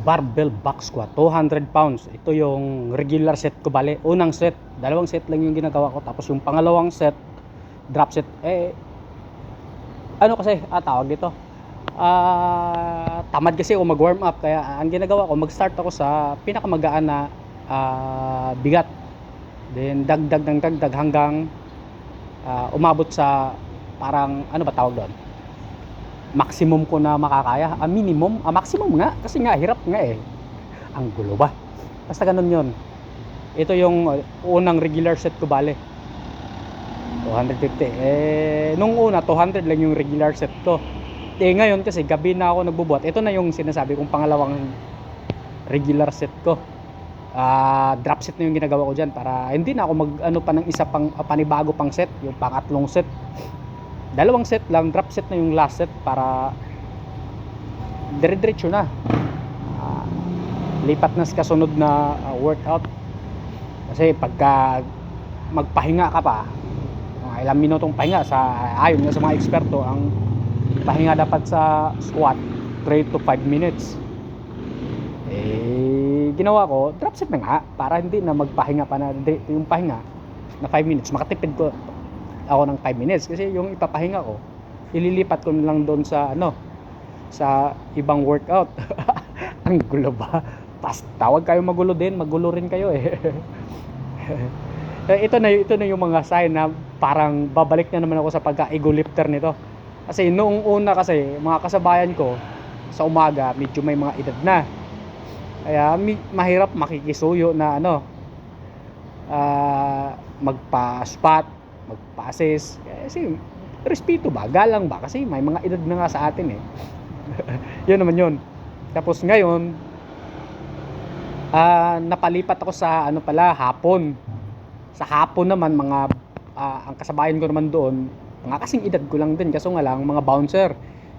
barbell back squat 200 pounds. Ito yung regular set ko, bale unang set, dalawang set lang yung ginagawa ko, tapos yung pangalawang set drop set, ano kasi tawag dito, tamad kasi ako mag warm up, kaya ang ginagawa ko, mag start ako sa pinakamagaan na bigat, then dagdag ng dagdag hanggang umabot sa parang ano ba tawag doon, maximum ko na makakaya, minimum, maximum nga, kasi nga hirap nga ang gulo ba, basta ganun yon. Ito yung unang regular set ko, bale 250. Nung una 200 lang yung regular set ko, ngayon kasi gabi na ako nagbubuhat, ito na yung sinasabi kong pangalawang regular set ko. Drop set na yung ginagawa ko dyan, para hindi na ako mag ano pa ng isa pang panibago pang set, yung pangatlong set. Dalawang set lang, drop set na yung last set, para dire-diretso na lipat na sa kasunod na workout. Kasi pagka magpahinga ka pa, mga ilang minutong pahinga, ayon nga sa mga eksperto, ang pahinga dapat sa squat 3 to 5 minutes. Ginawa ko drop set na nga, para hindi na magpahinga pa na yung pahinga na 5 minutes, makatipid ko ako ng 5 minutes, kasi yung ipapahinga ko ililipat ko lang doon sa sa ibang workout. Ang gulo ba? Tawag kayo magulo din, magulo rin kayo ito na yung mga sign na parang babalik na naman ako sa pagka-ego lifter nito. Kasi noong una, kasi mga kasabayan ko sa umaga medyo may mga edad na, kaya mahirap makikisuyo na magpa-spot, magpa-assist, kasi respeto ba, galang ba, kasi may mga edad na nga sa atin yun naman yun. Tapos ngayon napalipat ako sa hapon. Sa hapon naman, mga ang kasabayan ko naman doon, mga kasing edad ko lang din, kaso nga lang mga bouncer,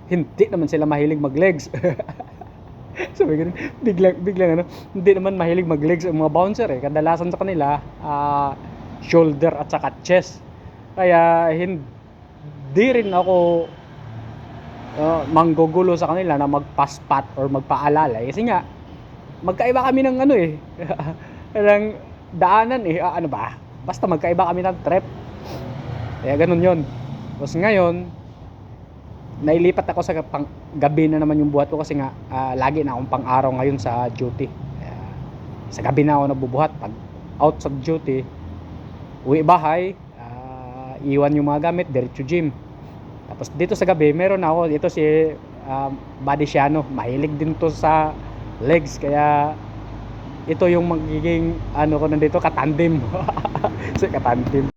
hindi naman sila mahilig mag-legs. Sabi ko, biglang hindi naman mahilig mag-legs ang mga bouncer kadalasan sa kanila shoulder at saka chest. Kaya hindi rin ako manggugulo sa kanila na magpa-spot or magpaalala, kasi nga magkaiba kami ng ng daanan ano ba, basta magkaiba kami ng trip, kaya ganun yon. Tapos ngayon nailipat ako sa gabi na naman yung buhat ko, kasi nga lagi na akong pang-araw ngayon sa duty. Sa gabi na ako nabubuhat. Pag out sa duty, uwi bahay, iwan yung mga gamit, diretso gym. Tapos dito sa gabi meron ako dito si Buddy Shiano, mahilig din to sa legs, kaya ito yung magiging ko nandito, katandem. So katandem.